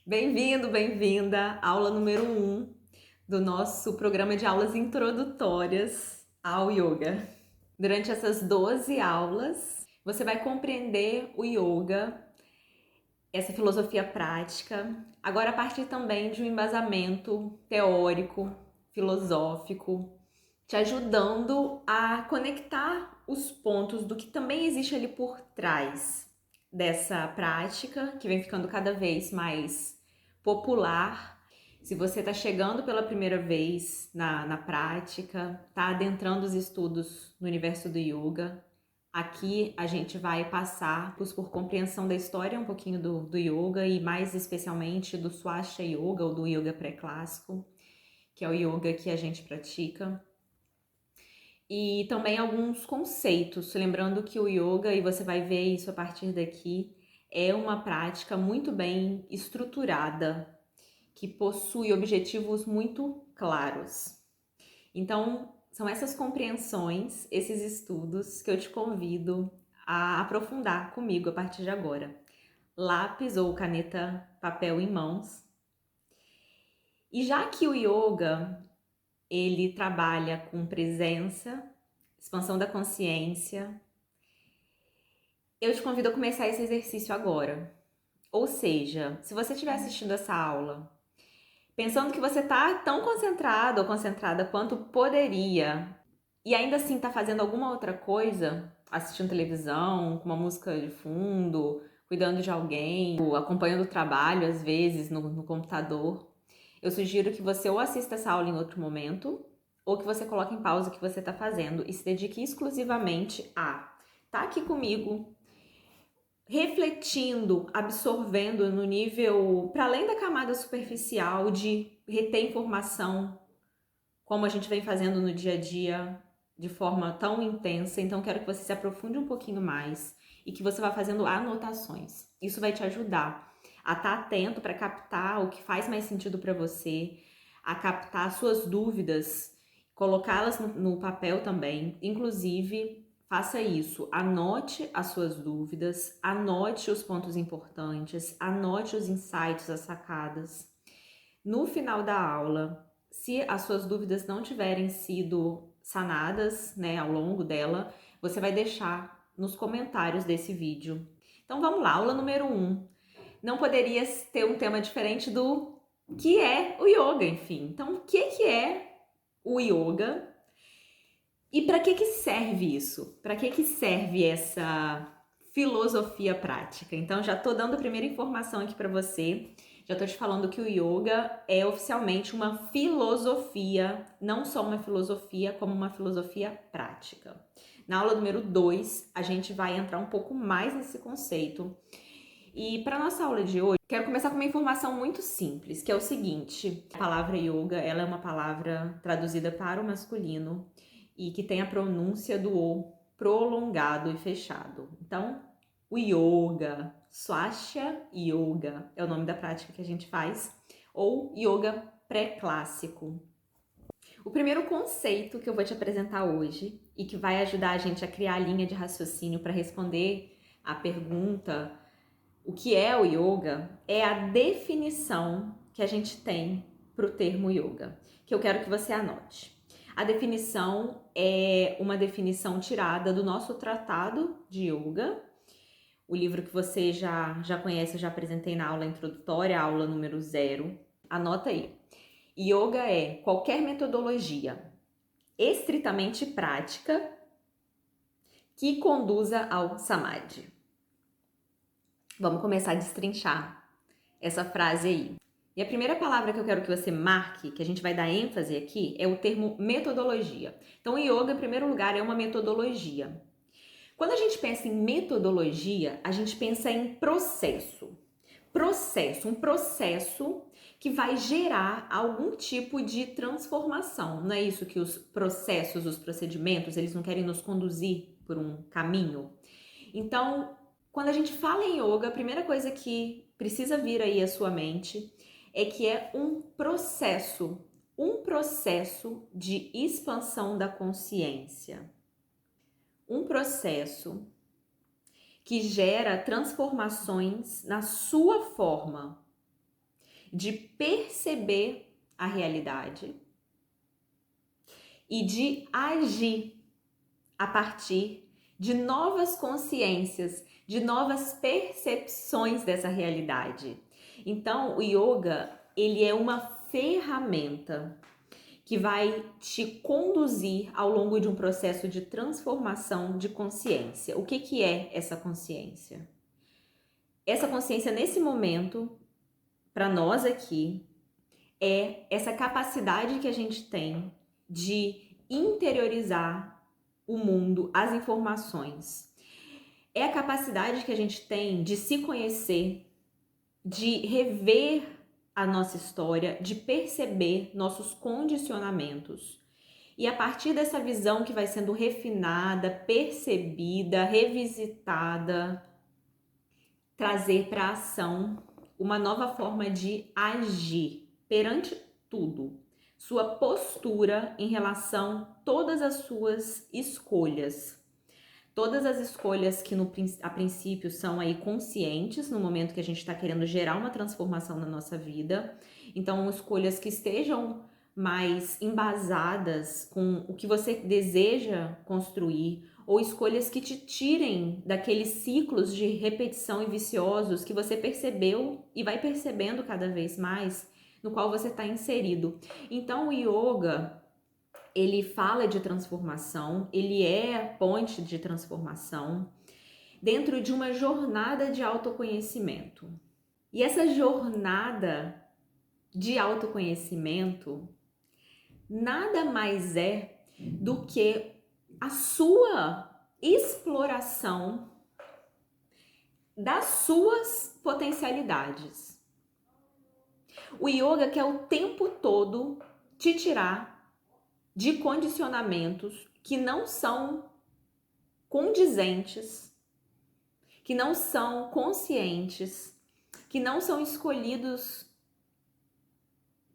Bem-vindo, bem-vinda, aula número 1 do nosso programa de aulas introdutórias ao yoga. Durante essas 12 aulas, você vai compreender o yoga, essa filosofia prática, agora a partir também de um embasamento teórico, filosófico, te ajudando a conectar os pontos do que também existe ali por trás dessa prática, que vem ficando cada vez mais popular. Se você está chegando pela primeira vez na prática, está adentrando os estudos no universo do yoga, aqui a gente vai passar por compreensão da história um pouquinho do yoga e mais especialmente do Swastika Yoga ou do yoga pré-clássico, que é o yoga que a gente pratica. E também alguns conceitos, lembrando que o yoga, e você vai ver isso a partir daqui, é uma prática muito bem estruturada, que possui objetivos muito claros. Então, são essas compreensões, esses estudos que eu te convido a aprofundar comigo a partir de agora. Lápis ou caneta, papel em mãos. E já que o yoga ele trabalha com presença, expansão da consciência, eu te convido a começar esse exercício agora. Ou seja, se você estiver assistindo essa aula, pensando que você está tão concentrado ou concentrada quanto poderia, e ainda assim está fazendo alguma outra coisa, assistindo televisão, com uma música de fundo, cuidando de alguém, ou acompanhando o trabalho, às vezes, no computador, eu sugiro que você ou assista essa aula em outro momento, ou que você coloque em pausa o que você está fazendo e se dedique exclusivamente a estar aqui comigo, refletindo, absorvendo no nível, para além da camada superficial de reter informação, como a gente vem fazendo no dia a dia, de forma tão intensa. Então, quero que você se aprofunde um pouquinho mais e que você vá fazendo anotações. Isso vai te ajudar a estar atento para captar o que faz mais sentido para você, a captar suas dúvidas, colocá-las no papel também. Inclusive, faça isso, anote as suas dúvidas, anote os pontos importantes, anote os insights, as sacadas. No final da aula, se as suas dúvidas não tiverem sido sanadas, né, ao longo dela, você vai deixar nos comentários desse vídeo. Então vamos lá, aula número 1. Não poderia ter um tema diferente do que é o yoga, enfim. Então, o que é o yoga? E para que serve isso? Para que serve essa filosofia prática? Então, já tô dando a primeira informação aqui para você. Já tô te falando que o yoga é oficialmente uma filosofia, não só uma filosofia, como uma filosofia prática. Na aula número 2, a gente vai entrar um pouco mais nesse conceito. E para nossa aula de hoje, quero começar com uma informação muito simples, que é o seguinte: a palavra yoga, ela é uma palavra traduzida para o masculino e que tem a pronúncia do O prolongado e fechado. Então, o yoga, Swastika Yoga é o nome da prática que a gente faz, ou yoga pré-clássico. O primeiro conceito que eu vou te apresentar hoje e que vai ajudar a gente a criar a linha de raciocínio para responder a pergunta o que é o yoga é a definição que a gente tem para o termo yoga, que eu quero que você anote. A definição é uma definição tirada do nosso tratado de yoga, o livro que você já conhece, eu já apresentei na aula introdutória, aula número 0. Anota aí. Yoga é qualquer metodologia estritamente prática que conduza ao samadhi. Vamos começar a destrinchar essa frase aí. E a primeira palavra que eu quero que você marque, que a gente vai dar ênfase aqui, é o termo metodologia. Então, o yoga, em primeiro lugar, é uma metodologia. Quando a gente pensa em metodologia, a gente pensa em processo. Um processo que vai gerar algum tipo de transformação. Não é isso que os processos, os procedimentos, eles não querem nos conduzir por um caminho? Então, quando a gente fala em yoga, a primeira coisa que precisa vir aí à sua mente é que é um processo de expansão da consciência. Um processo que gera transformações na sua forma. de perceber a realidade e de agir a partir de novas consciências, de novas percepções dessa realidade. Então, o yoga, ele é uma ferramenta que vai te conduzir ao longo de um processo de transformação de consciência. O que é essa consciência? Essa consciência, nesse momento, para nós aqui, é essa capacidade que a gente tem de interiorizar o mundo, as informações. É a capacidade que a gente tem de se conhecer, de rever a nossa história, de perceber nossos condicionamentos. E a partir dessa visão que vai sendo refinada, percebida, revisitada, trazer para a ação uma nova forma de agir perante tudo. Sua postura em relação a todas as suas escolhas. Todas as escolhas que a princípio são aí conscientes no momento que a gente está querendo gerar uma transformação na nossa vida. Então, escolhas que estejam mais embasadas com o que você deseja construir, ou escolhas que te tirem daqueles ciclos de repetição e viciosos que você percebeu e vai percebendo cada vez mais, no qual você está inserido. Então, o yoga, ele fala de transformação, ele é ponte de transformação dentro de uma jornada de autoconhecimento. E essa jornada de autoconhecimento nada mais é do que a sua exploração das suas potencialidades. O yoga quer o tempo todo te tirar de condicionamentos que não são condizentes, que não são conscientes, que não são escolhidos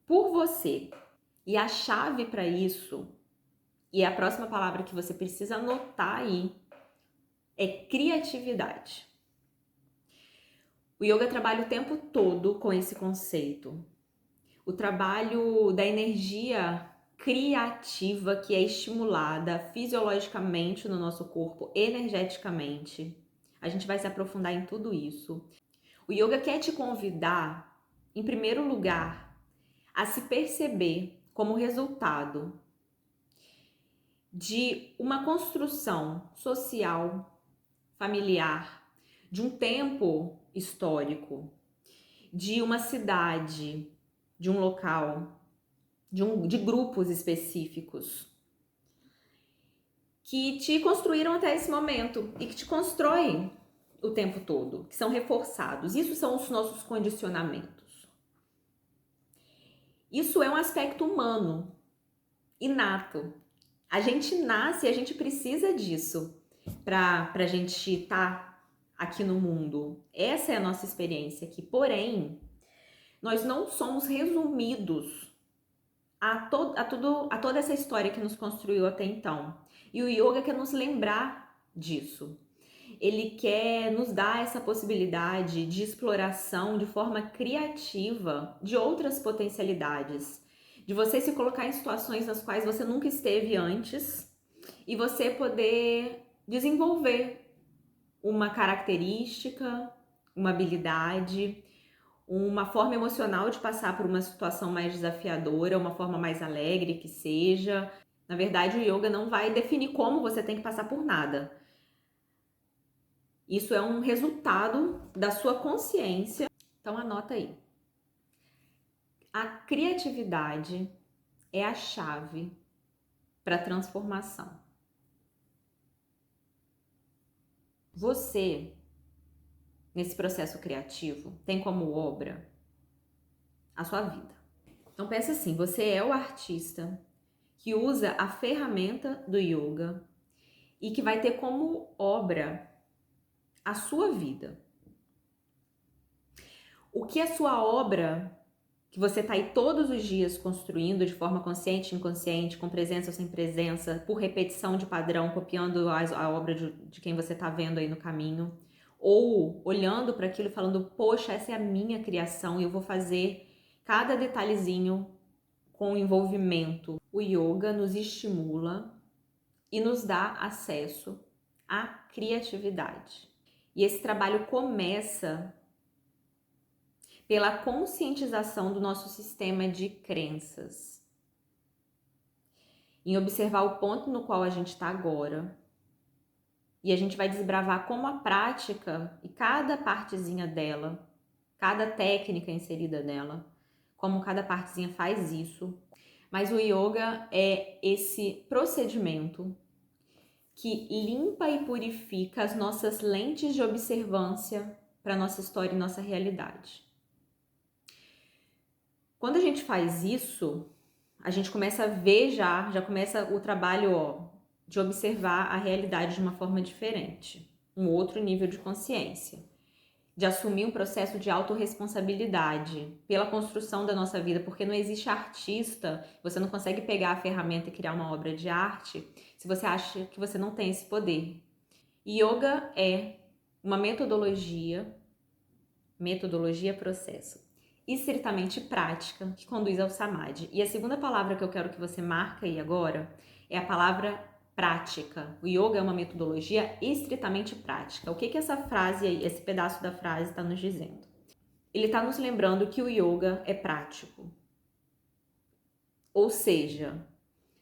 por você. E a chave para isso, e a próxima palavra que você precisa anotar aí, é criatividade. O yoga trabalha o tempo todo com esse conceito. O trabalho da energia criativa que é estimulada fisiologicamente no nosso corpo, energeticamente. A gente vai se aprofundar em tudo isso. O yoga quer te convidar, em primeiro lugar, a se perceber como resultado de uma construção social, familiar, de um tempo histórico, de uma cidade, de um local, de grupos específicos que te construíram até esse momento e que te constroem o tempo todo, que são reforçados. Isso são os nossos condicionamentos. Isso é um aspecto humano, inato. A gente nasce e a gente precisa disso para a gente estar aqui no mundo. Essa é a nossa experiência aqui. Porém, nós não somos resumidos a toda essa história que nos construiu até então. E o yoga quer nos lembrar disso. Ele quer nos dar essa possibilidade de exploração de forma criativa de outras potencialidades. De você se colocar em situações nas quais você nunca esteve antes e você poder desenvolver uma característica, uma habilidade, uma forma emocional de passar por uma situação mais desafiadora, uma forma mais alegre que seja. Na verdade, o yoga não vai definir como você tem que passar por nada. Isso é um resultado da sua consciência. Então anota aí. A criatividade é a chave para a transformação. Você, nesse processo criativo, tem como obra a sua vida. Então pensa assim, você é o artista que usa a ferramenta do yoga e que vai ter como obra a sua vida. O que a sua obra, que você está aí todos os dias construindo de forma consciente, inconsciente, com presença ou sem presença, por repetição de padrão, copiando a obra de quem você está vendo aí no caminho, ou olhando para aquilo e falando, poxa, essa é a minha criação e eu vou fazer Cada detalhezinho com envolvimento. O yoga nos estimula e nos dá acesso à criatividade. E esse trabalho começa pela conscientização do nosso sistema de crenças, em observar o ponto no qual a gente está agora. E a gente vai desbravar como a prática e cada partezinha dela, cada técnica inserida nela, como cada partezinha faz isso. Mas o yoga é esse procedimento que limpa e purifica as nossas lentes de observância para nossa história e nossa realidade. Quando a gente faz isso, a gente começa a ver já começa o trabalho de observar a realidade de uma forma diferente, um outro nível de consciência, de assumir um processo de autorresponsabilidade pela construção da nossa vida, porque não existe artista, você não consegue pegar a ferramenta e criar uma obra de arte se você acha que você não tem esse poder. Yoga é uma metodologia processo, estritamente prática, que conduz ao samadhi. E a segunda palavra que eu quero que você marque aí agora é a palavra prática. O yoga é uma metodologia estritamente prática. O que essa frase aí, esse pedaço da frase está nos dizendo? Ele está nos lembrando que o yoga é prático. Ou seja,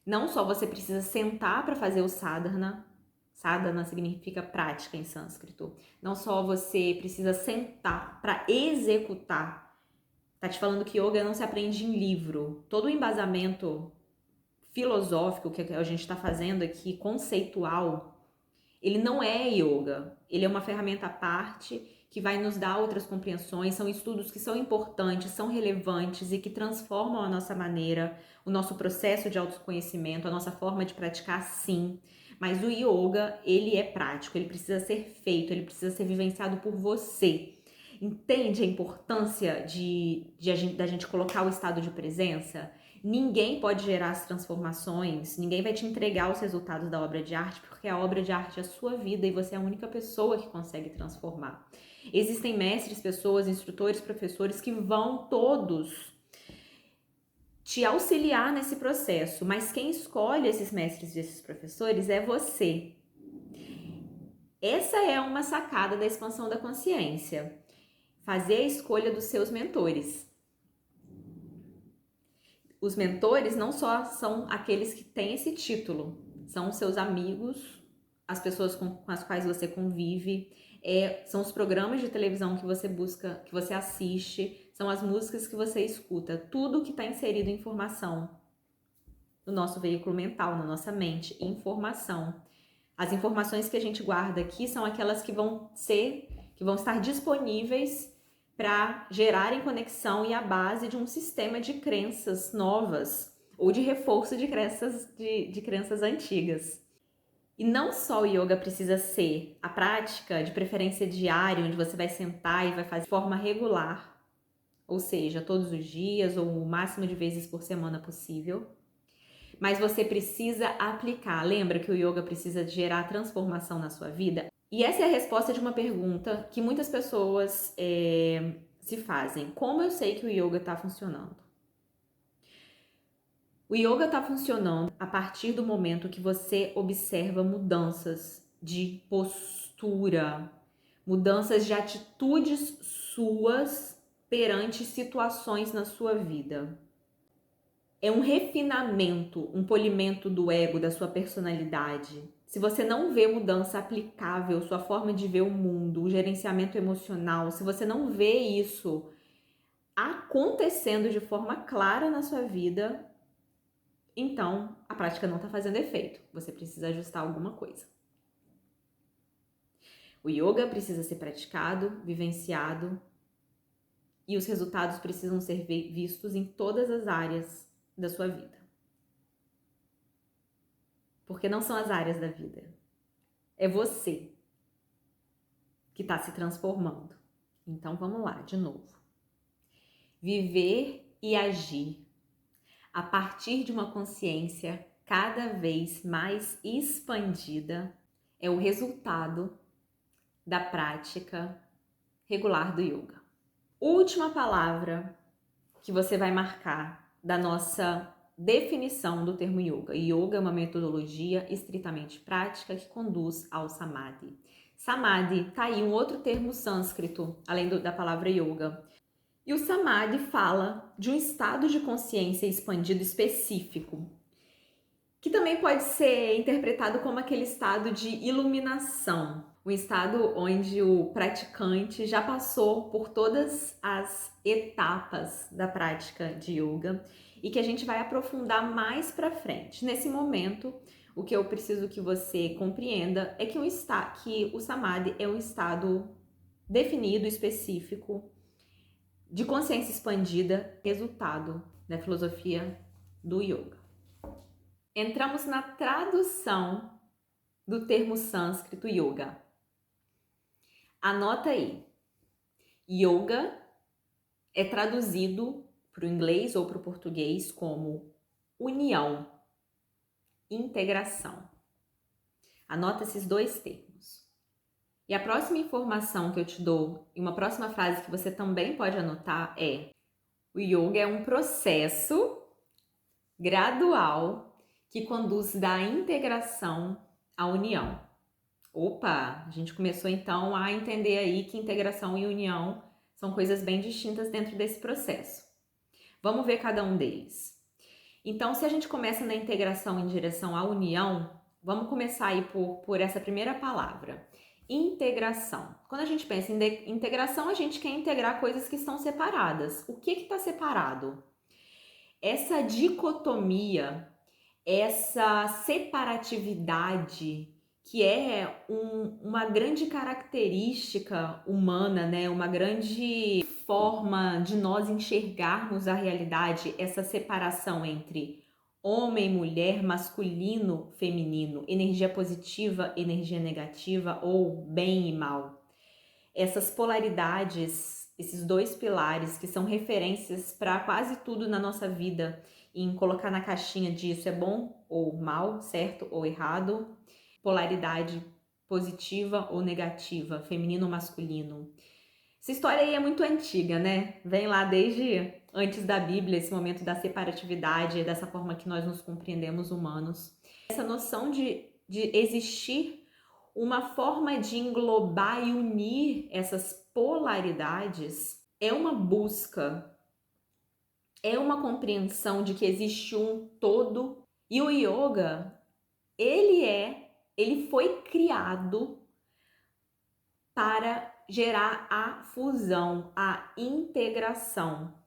não só você precisa sentar para fazer o sadhana, sadhana significa prática em sânscrito, não só você precisa sentar para executar. Tá te falando que yoga não se aprende em livro. Todo o embasamento filosófico que a gente está fazendo aqui, conceitual, ele não é yoga. Ele é uma ferramenta à parte que vai nos dar outras compreensões. São estudos que são importantes, são relevantes e que transformam a nossa maneira, o nosso processo de autoconhecimento, a nossa forma de praticar, sim. Mas o yoga, ele é prático, ele precisa ser feito, ele precisa ser vivenciado por você. Entende a importância da gente colocar o estado de presença? Ninguém pode gerar as transformações, ninguém vai te entregar os resultados da obra de arte, porque a obra de arte é a sua vida e você é a única pessoa que consegue transformar. Existem mestres, pessoas, instrutores, professores que vão todos te auxiliar nesse processo, mas quem escolhe esses mestres e esses professores é você. Essa é uma sacada da expansão da consciência. Fazer a escolha dos seus mentores. Os mentores não só são aqueles que têm esse título, são os seus amigos, as pessoas com as quais você convive, são os programas de televisão que você busca, que você assiste, são as músicas que você escuta, tudo que está inserido em informação no nosso veículo mental, na nossa mente, informação. As informações que a gente guarda aqui são aquelas que vão estar disponíveis para gerarem conexão e a base de um sistema de crenças novas ou de reforço de crenças antigas. E não só o yoga precisa ser a prática, de preferência diária, onde você vai sentar e vai fazer de forma regular, ou seja, todos os dias ou o máximo de vezes por semana possível. Mas você precisa aplicar. Lembra que o yoga precisa gerar transformação na sua vida? E essa é a resposta de uma pergunta que muitas pessoas se fazem. Como eu sei que o yoga está funcionando? O yoga está funcionando a partir do momento que você observa mudanças de postura, mudanças de atitudes suas perante situações na sua vida. É um refinamento, um polimento do ego, da sua personalidade. Se você não vê mudança aplicável, sua forma de ver o mundo, o gerenciamento emocional, se você não vê isso acontecendo de forma clara na sua vida, então a prática não está fazendo efeito. Você precisa ajustar alguma coisa. O yoga precisa ser praticado, vivenciado, e os resultados precisam ser vistos em todas as áreas da sua vida. Porque não são as áreas da vida. É você que está se transformando. Então vamos lá, de novo. Viver e agir a partir de uma consciência cada vez mais expandida é o resultado da prática regular do yoga. Última palavra que você vai marcar da nossa definição do termo yoga. Yoga é uma metodologia estritamente prática que conduz ao samadhi. Samadhi, tá aí um outro termo sânscrito, além da palavra yoga. E o samadhi fala de um estado de consciência expandido específico, que também pode ser interpretado como aquele estado de iluminação, um estado onde o praticante já passou por todas as etapas da prática de yoga e que a gente vai aprofundar mais para frente. Nesse momento, o que eu preciso que você compreenda é que o samadhi é um estado definido, específico, de consciência expandida, resultado da filosofia do yoga. Entramos na tradução do termo sânscrito yoga. Anota aí. Yoga é traduzido para o inglês ou para o português como união, integração. Anota esses dois termos. E a próxima informação que eu te dou, e uma próxima frase que você também pode anotar é: o yoga é um processo gradual que conduz da integração à união. Opa, a gente começou então a entender aí que integração e união são coisas bem distintas dentro desse processo. Vamos ver cada um deles. Então, se a gente começa na integração em direção à união, vamos começar aí por essa primeira palavra, integração. Quando a gente pensa em integração, a gente quer integrar coisas que estão separadas. O que está separado? Essa dicotomia, essa separatividade, que é uma grande característica humana, né? Uma grande forma de nós enxergarmos a realidade, essa separação entre homem, mulher, masculino, feminino, energia positiva, energia negativa ou bem e mal. Essas polaridades, esses dois pilares que são referências para quase tudo na nossa vida, em colocar na caixinha de isso é bom ou mal, certo ou errado, polaridade positiva ou negativa, feminino ou masculino. Essa história aí é muito antiga, né? Vem lá desde antes da Bíblia, esse momento da separatividade, dessa forma que nós nos compreendemos humanos. Essa noção de existir uma forma de englobar e unir essas polaridades é uma busca, é uma compreensão de que existe um todo. E o yoga, ele foi criado para gerar a fusão, a integração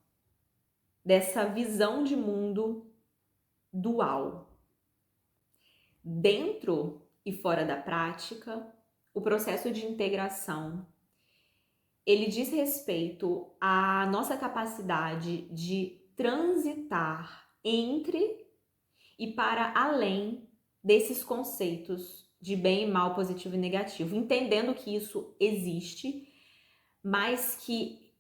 dessa visão de mundo dual. Dentro e fora da prática, o processo de integração, ele diz respeito à nossa capacidade de transitar entre e para além desses conceitos de bem e mal, positivo e negativo, entendendo que isso existe, mas que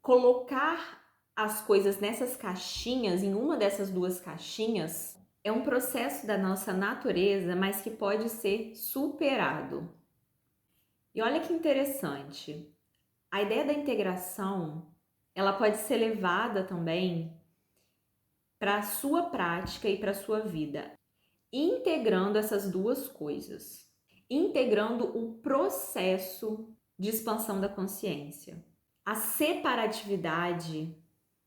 colocar as coisas nessas caixinhas, em uma dessas duas caixinhas, é um processo da nossa natureza, mas que pode ser superado. E olha que interessante, a ideia da integração, ela pode ser levada também para a sua prática e para a sua vida, integrando essas duas coisas, integrando o processo de expansão da consciência. A separatividade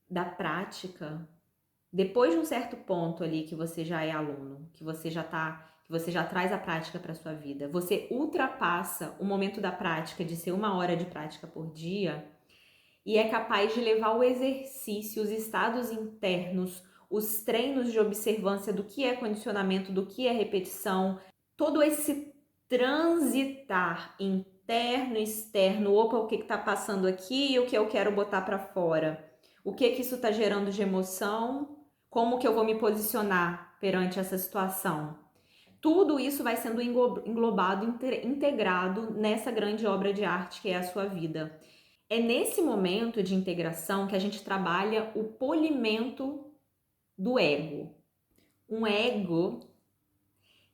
da prática, depois de um certo ponto ali que você já é aluno, que você já traz a prática para sua vida, você ultrapassa o momento da prática de ser 1 hora de prática por dia e é capaz de levar o exercício, os estados internos, os treinos de observância do que é condicionamento, do que é repetição, todo esse transitar interno e externo, opa, o que está passando aqui e o que eu quero botar para fora, o que isso está gerando de emoção, como que eu vou me posicionar perante essa situação. Tudo isso vai sendo englobado, integrado nessa grande obra de arte que é a sua vida. É nesse momento de integração que a gente trabalha o polimento do ego. Um ego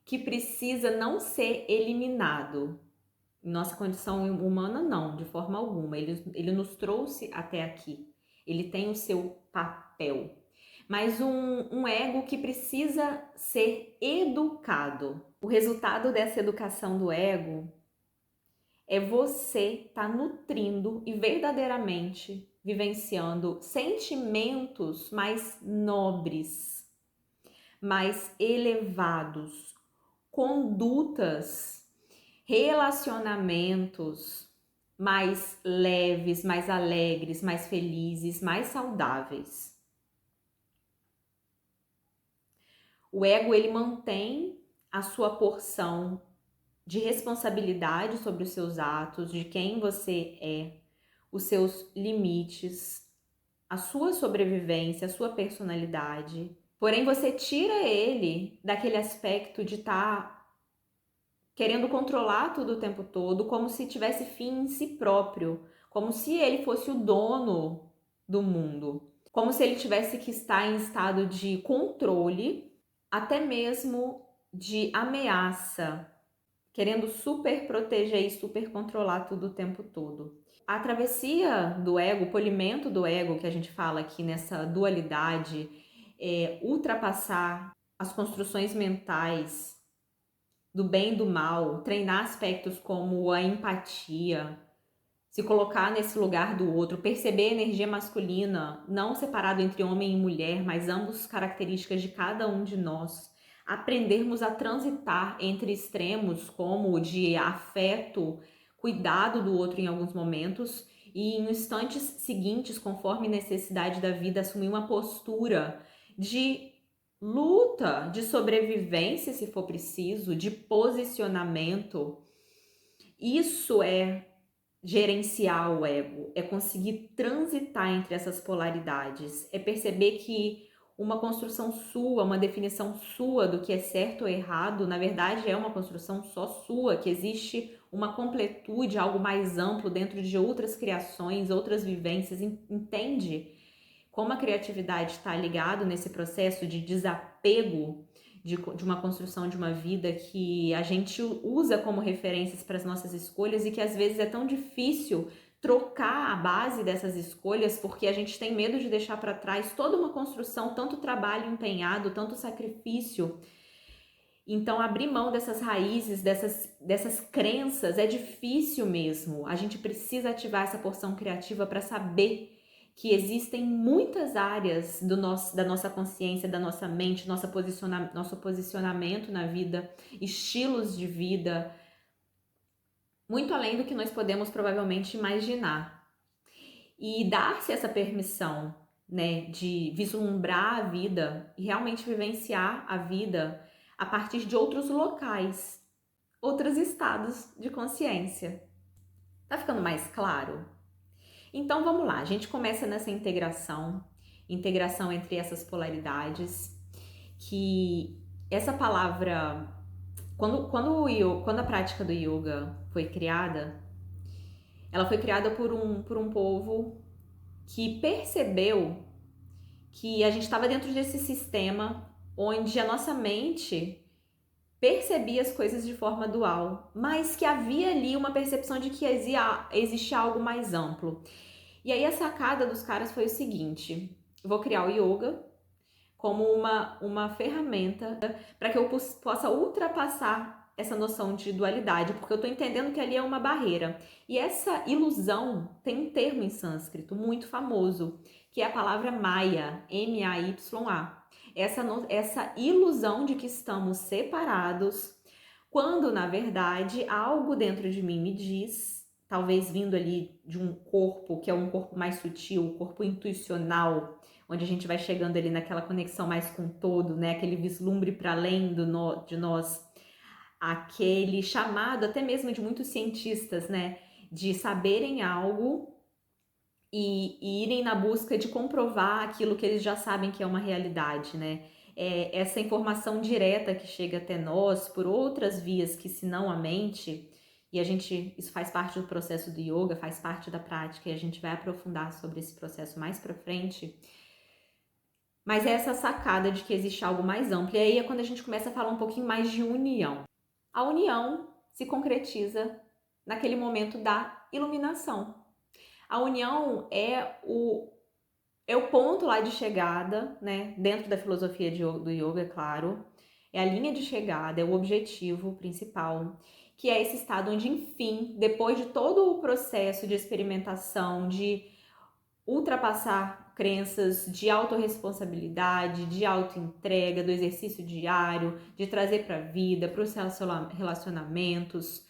que precisa não ser eliminado. Em nossa condição humana, não, de forma alguma. Ele nos trouxe até aqui. ele tem o seu papel, mas um ego que precisa ser educado. O resultado dessa educação do ego é você estar nutrindo e verdadeiramente vivenciando sentimentos mais nobres, mais elevados, condutas, relacionamentos mais leves, mais alegres, mais felizes, mais saudáveis. O ego, ele mantém a sua porção de responsabilidade sobre os seus atos, de quem você é, os seus limites, a sua sobrevivência, a sua personalidade. Porém, você tira ele daquele aspecto de estar querendo controlar tudo o tempo todo, como se tivesse fim em si próprio, como se ele fosse o dono do mundo, como se ele tivesse que estar em estado de controle, até mesmo de ameaça, querendo super proteger e super controlar tudo o tempo todo. A travessia do ego, o polimento do ego que a gente fala aqui nessa dualidade, é ultrapassar as construções mentais do bem e do mal, treinar aspectos como a empatia, se colocar nesse lugar do outro, perceber a energia masculina, não separado entre homem e mulher, mas ambas características de cada um de nós. Aprendermos a transitar entre extremos como o de afeto, cuidado do outro em alguns momentos e em instantes seguintes, conforme necessidade da vida, assumir uma postura de luta, de sobrevivência, se for preciso, de posicionamento. Isso é gerenciar o ego, é conseguir transitar entre essas polaridades, é perceber que uma construção sua, uma definição sua do que é certo ou errado, na verdade é uma construção só sua, que existe uma completude, algo mais amplo dentro de outras criações, outras vivências, entende? Como a criatividade está ligado nesse processo de desapego de uma construção de uma vida que a gente usa como referências para as nossas escolhas e que às vezes é tão difícil trocar a base dessas escolhas porque a gente tem medo de deixar para trás toda uma construção, tanto trabalho empenhado, tanto sacrifício. Então, abrir mão dessas raízes, dessas crenças é difícil mesmo. A gente precisa ativar essa porção criativa para saber que existem muitas áreas da nossa consciência, da nossa mente, nosso posicionamento na vida, estilos de vida, muito além do que nós podemos provavelmente imaginar. E dar-se essa permissão, né, de vislumbrar a vida e realmente vivenciar a vida a partir de outros locais, outros estados de consciência. Tá ficando mais claro? Então vamos lá, a gente começa nessa integração entre essas polaridades, que essa palavra, quando a prática do yoga foi criada, ela foi criada por um povo que percebeu que a gente estava dentro desse sistema onde a nossa mente percebia as coisas de forma dual, mas que havia ali uma percepção de que existia algo mais amplo. E aí a sacada dos caras foi o seguinte: vou criar o yoga como uma ferramenta para que eu possa ultrapassar essa noção de dualidade, porque eu estou entendendo que ali é uma barreira. E essa ilusão tem um termo em sânscrito muito famoso, que é a palavra Maya, M-A-Y-A. Essa ilusão de que estamos separados, quando na verdade algo dentro de mim me diz, talvez vindo ali de um corpo que é um corpo mais sutil, um corpo intuicional, onde a gente vai chegando ali naquela conexão mais com o todo, né? Aquele vislumbre para além de nós, aquele chamado até mesmo de muitos cientistas, né? De saberem algo e irem na busca de comprovar aquilo que eles já sabem que é uma realidade, né? É essa informação direta que chega até nós por outras vias que senão a mente, e isso faz parte do processo do yoga, faz parte da prática, e a gente vai aprofundar sobre esse processo mais para frente. Mas é essa sacada de que existe algo mais amplo. E aí é quando a gente começa a falar um pouquinho mais de união. A união se concretiza naquele momento da iluminação. A união é É o ponto lá de chegada, né? Dentro da filosofia do yoga, é claro. É a linha de chegada, é o objetivo principal, que é esse estado onde, enfim, depois de todo o processo de experimentação, de ultrapassar crenças de autorresponsabilidade, de autoentrega, do exercício diário, de trazer para a vida, para os relacionamentos,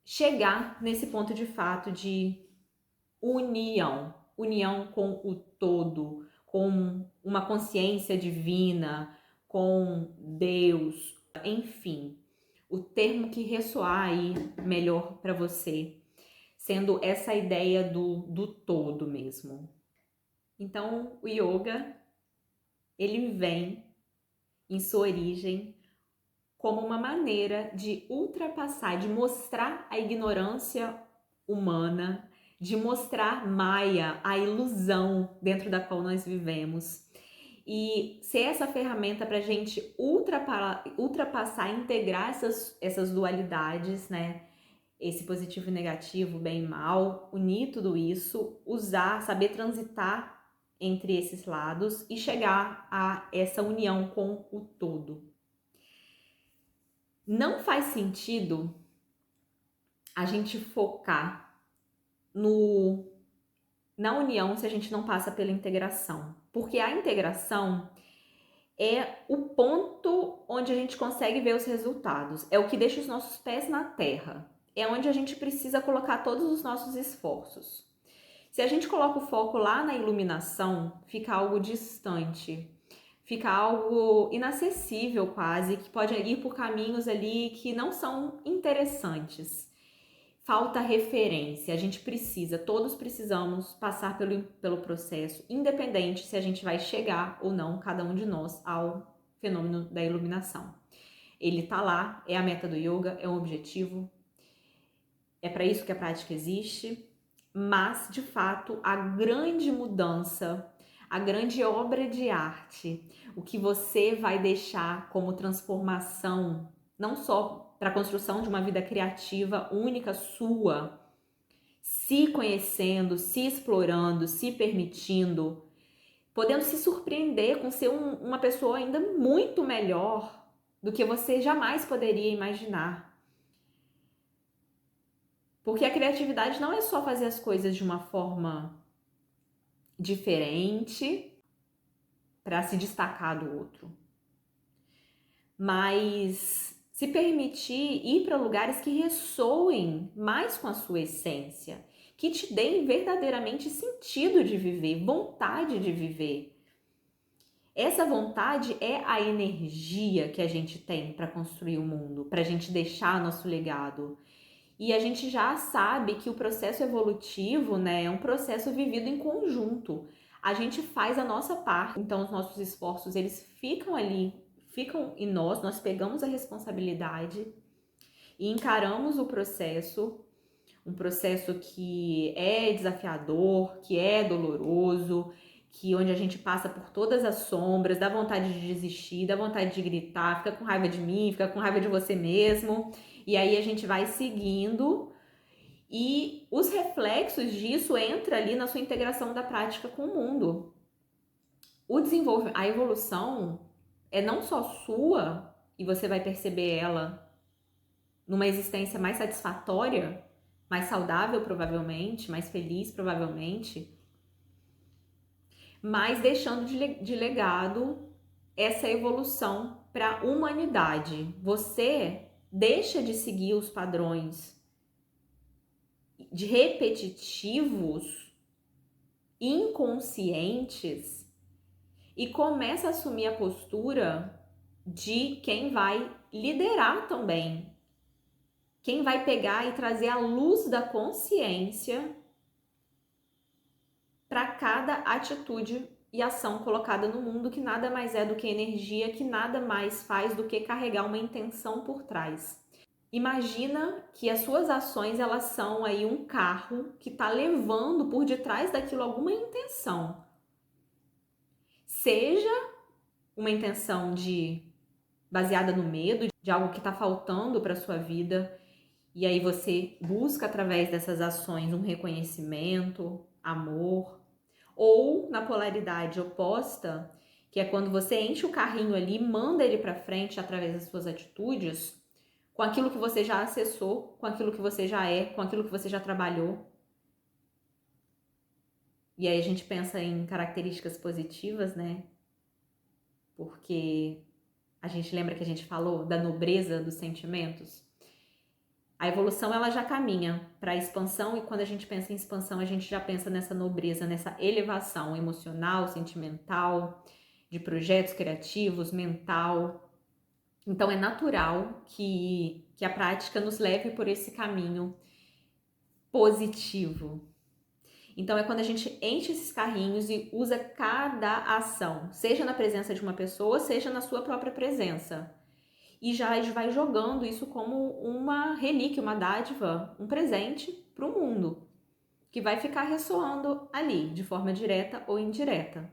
chegar nesse ponto de fato de união com o todo, com uma consciência divina, com Deus, enfim, o termo que ressoar aí melhor para você, sendo essa ideia do todo mesmo. Então, o yoga, ele vem em sua origem como uma maneira de ultrapassar, de mostrar a ignorância humana, de mostrar Maya, a ilusão dentro da qual nós vivemos. E ser essa ferramenta para a gente ultrapassar, integrar essas dualidades, né? Esse positivo e negativo, bem e mal, unir tudo isso, usar, saber transitar entre esses lados e chegar a essa união com o todo. Não faz sentido a gente focar na união se a gente não passa pela integração. Porque a integração é o ponto onde a gente consegue ver os resultados. É o que deixa os nossos pés na terra. É onde a gente precisa colocar todos os nossos esforços. Se a gente coloca o foco lá na iluminação, fica algo distante. Fica algo inacessível quase, que pode ir por caminhos ali que não são interessantes. Falta referência, a gente precisa, todos precisamos passar pelo processo, independente se a gente vai chegar ou não, cada um de nós, ao fenômeno da iluminação. Ele tá lá, é a meta do yoga, é um objetivo, é para isso que a prática existe, mas, de fato, a grande mudança, a grande obra de arte, o que você vai deixar como transformação, não só para a construção de uma vida criativa única sua, se conhecendo, se explorando, se permitindo, podendo se surpreender com ser uma pessoa ainda muito melhor do que você jamais poderia imaginar. Porque a criatividade não é só fazer as coisas de uma forma diferente para se destacar do outro, mas se permitir ir para lugares que ressoem mais com a sua essência, que te deem verdadeiramente sentido de viver, vontade de viver. Essa vontade é a energia que a gente tem para construir o mundo, para a gente deixar nosso legado. E a gente já sabe que o processo evolutivo, né, é um processo vivido em conjunto. A gente faz a nossa parte, então os nossos esforços, eles ficam ali, ficam em nós pegamos a responsabilidade e encaramos o processo, um processo que é desafiador, que é doloroso, que onde a gente passa por todas as sombras, dá vontade de desistir, dá vontade de gritar, fica com raiva de mim, fica com raiva de você mesmo. E aí a gente vai seguindo e os reflexos disso entra ali na sua integração da prática com o mundo. O desenvolvimento, a evolução é não só sua e você vai perceber ela numa existência mais satisfatória, mais saudável provavelmente, mais feliz provavelmente, mas deixando de legado essa evolução para a humanidade. Você deixa de seguir os padrões de repetitivos, inconscientes e começa a assumir a postura de quem vai liderar também, quem vai pegar e trazer a luz da consciência para cada atitude e ação colocada no mundo, que nada mais é do que energia, que nada mais faz do que carregar uma intenção por trás. Imagina que as suas ações, elas são aí um carro que está levando por detrás daquilo alguma intenção. Seja uma intenção baseada no medo, de algo que está faltando para sua vida, e aí você busca através dessas ações um reconhecimento, amor, ou na polaridade oposta, que é quando você enche o carrinho ali, manda ele para frente através das suas atitudes, com aquilo que você já acessou, com aquilo que você já é, com aquilo que você já trabalhou. E aí a gente pensa em características positivas, né? Porque a gente lembra que a gente falou da nobreza dos sentimentos. A evolução ela já caminha para a expansão, e quando a gente pensa em expansão, a gente já pensa nessa nobreza, nessa elevação emocional, sentimental, de projetos criativos, mental. Então é natural que a prática nos leve por esse caminho positivo. Então é quando a gente enche esses carrinhos e usa cada ação, seja na presença de uma pessoa, seja na sua própria presença. E já vai jogando isso como uma relíquia, uma dádiva, um presente para o mundo, que vai ficar ressoando ali, de forma direta ou indireta.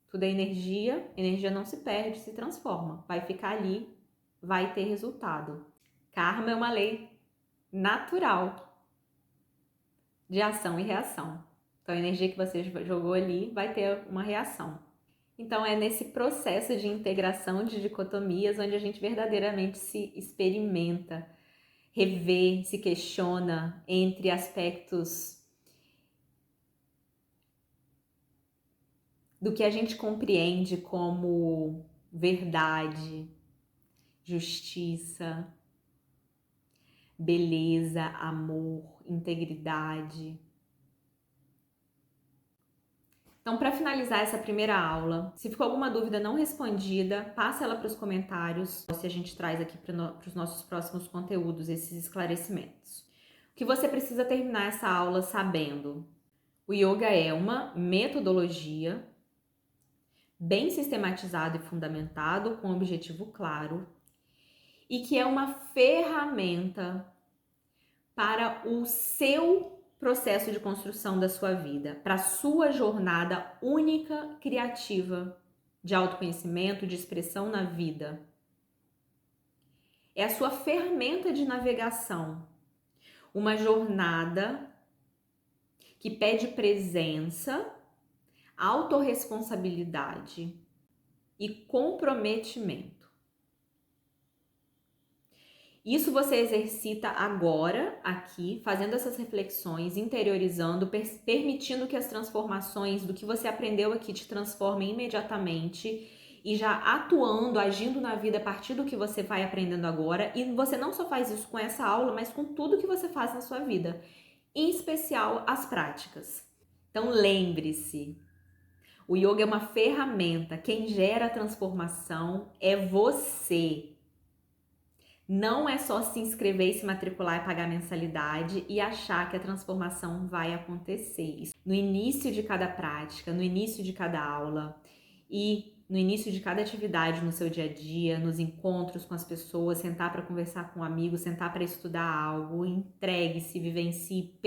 Tudo é energia, energia não se perde, se transforma, vai ficar ali, vai ter resultado. Karma é uma lei natural de ação e reação. Então a energia que você jogou ali vai ter uma reação. Então é nesse processo de integração de dicotomias onde a gente verdadeiramente se experimenta, revê, se questiona entre aspectos do que a gente compreende como verdade, justiça, beleza, amor, integridade. Então, para finalizar essa primeira aula, se ficou alguma dúvida não respondida, passa ela para os comentários, se a gente traz aqui para os nossos próximos conteúdos esses esclarecimentos. O que você precisa terminar essa aula sabendo? O yoga é uma metodologia bem sistematizado e fundamentado, com um objetivo claro, e que é uma ferramenta para o seu processo de construção da sua vida, para a sua jornada única, criativa, de autoconhecimento, de expressão na vida. É a sua ferramenta de navegação, uma jornada que pede presença, autorresponsabilidade e comprometimento. Isso você exercita agora, aqui, fazendo essas reflexões, interiorizando, permitindo que as transformações do que você aprendeu aqui te transformem imediatamente e já atuando, agindo na vida a partir do que você vai aprendendo agora. E você não só faz isso com essa aula, mas com tudo que você faz na sua vida, em especial as práticas. Então lembre-se, o yoga é uma ferramenta, quem gera a transformação é você. Não é só se inscrever e se matricular e pagar mensalidade e achar que a transformação vai acontecer. Isso no início de cada prática, no início de cada aula e no início de cada atividade no seu dia a dia, nos encontros com as pessoas, sentar para conversar com um amigo, sentar para estudar algo, entregue-se, vivencie,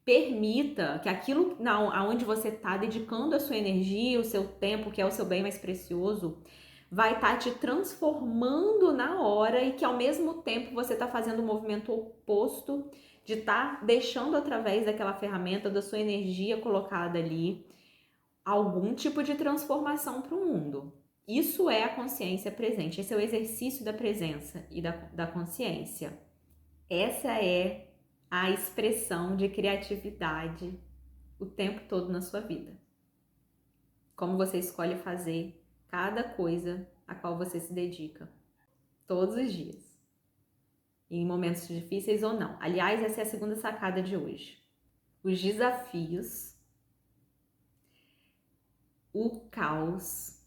permita que aquilo aonde você está dedicando a sua energia, o seu tempo, que é o seu bem mais precioso, vai estar te transformando na hora e que ao mesmo tempo você está fazendo o movimento oposto de estar deixando através daquela ferramenta, da sua energia colocada ali, algum tipo de transformação para o mundo. Isso é a consciência presente, esse é o exercício da presença e da consciência. Essa é a expressão de criatividade o tempo todo na sua vida. Como você escolhe fazer cada coisa a qual você se dedica, todos os dias, em momentos difíceis ou não. Aliás, essa é a segunda sacada de hoje. Os desafios, o caos,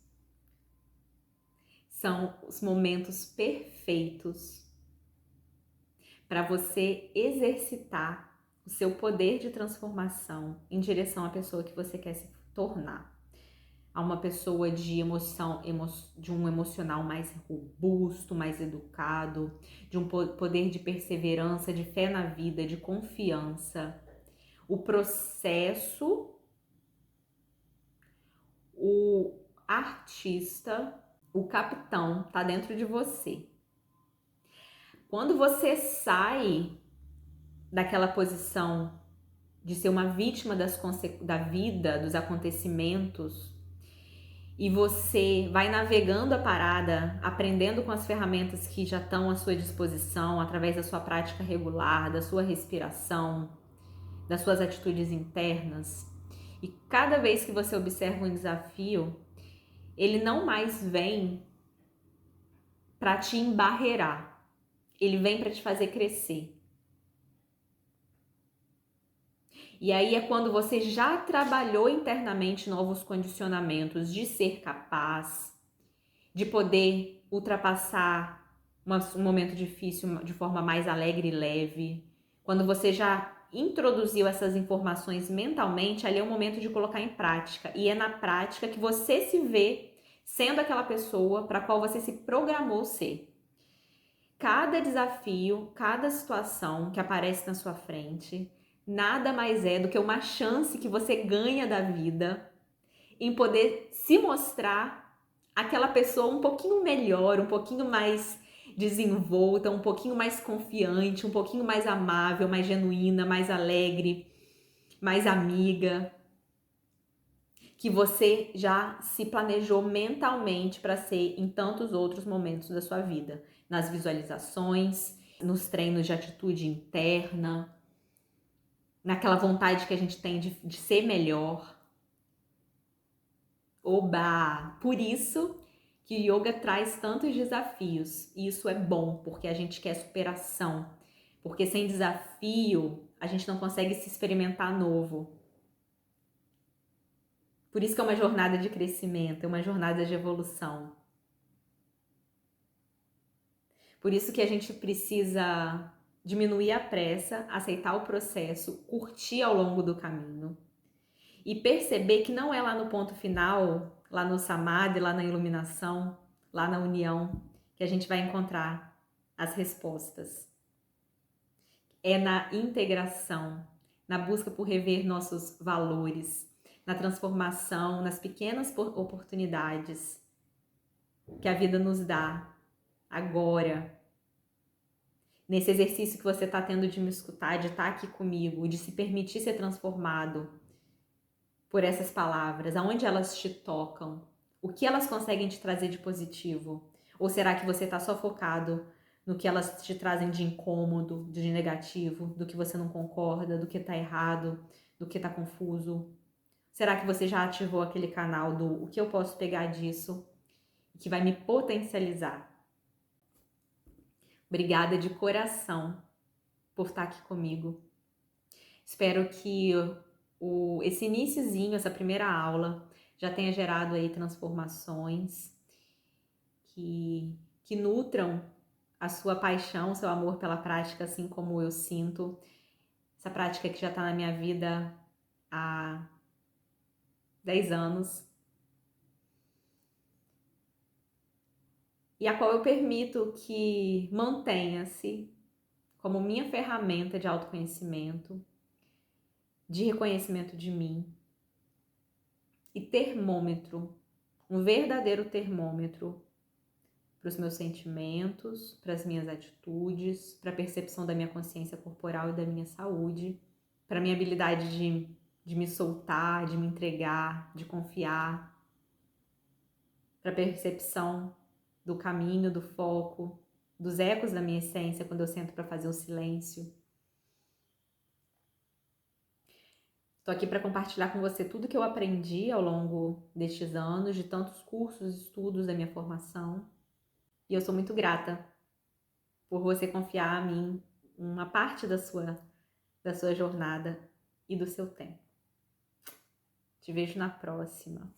são os momentos perfeitos para você exercitar o seu poder de transformação em direção à pessoa que você quer se tornar. A uma pessoa de de um emocional mais robusto, mais educado, de um poder de perseverança, de fé na vida, de confiança. O processo, o artista, o capitão está dentro de você. Quando você sai daquela posição de ser uma vítima da vida, dos acontecimentos, e você vai navegando a parada, aprendendo com as ferramentas que já estão à sua disposição, através da sua prática regular, da sua respiração, das suas atitudes internas. E cada vez que você observa um desafio, ele não mais vem para te embarrear, ele vem para te fazer crescer. E aí é quando você já trabalhou internamente novos condicionamentos de ser capaz, de poder ultrapassar um momento difícil de forma mais alegre e leve. Quando você já introduziu essas informações mentalmente, ali é o momento de colocar em prática. E é na prática que você se vê sendo aquela pessoa para a qual você se programou ser. Cada desafio, cada situação que aparece na sua frente, nada mais é do que uma chance que você ganha da vida em poder se mostrar aquela pessoa um pouquinho melhor, um pouquinho mais desenvolta, um pouquinho mais confiante, um pouquinho mais amável, mais genuína, mais alegre, mais amiga, que você já se planejou mentalmente para ser em tantos outros momentos da sua vida, nas visualizações, nos treinos de atitude interna, naquela vontade que a gente tem de ser melhor. Oba! Por isso que o yoga traz tantos desafios. E isso é bom, porque a gente quer superação. Porque sem desafio, a gente não consegue se experimentar novo. Por isso que é uma jornada de crescimento, é uma jornada de evolução. Por isso que a gente precisa diminuir a pressa, aceitar o processo, curtir ao longo do caminho e perceber que não é lá no ponto final, lá no samadhi, lá na iluminação, lá na união, que a gente vai encontrar as respostas. É na integração, na busca por rever nossos valores, na transformação, nas pequenas oportunidades que a vida nos dá agora. Nesse exercício que você está tendo de me escutar, de estar aqui comigo, de se permitir ser transformado por essas palavras, aonde elas te tocam, o que elas conseguem te trazer de positivo? Ou será que você está só focado no que elas te trazem de incômodo, de negativo, do que você não concorda, do que está errado, do que está confuso? Será que você já ativou aquele canal do o que eu posso pegar disso que vai me potencializar? Obrigada de coração por estar aqui comigo. Espero que esse iniciozinho, essa primeira aula, já tenha gerado aí transformações que nutram a sua paixão, seu amor pela prática, assim como eu sinto. Essa prática que já está na minha vida há 10 anos. E a qual eu permito que mantenha-se como minha ferramenta de autoconhecimento, de reconhecimento de mim e termômetro, um verdadeiro termômetro para os meus sentimentos, para as minhas atitudes, para a percepção da minha consciência corporal e da minha saúde, para a minha habilidade de me soltar, de me entregar, de confiar, para a percepção do caminho, do foco, dos ecos da minha essência quando eu sento para fazer o silêncio. Estou aqui para compartilhar com você tudo que eu aprendi ao longo destes anos, de tantos cursos, estudos da minha formação. E eu sou muito grata por você confiar a mim uma parte da sua jornada e do seu tempo. Te vejo na próxima.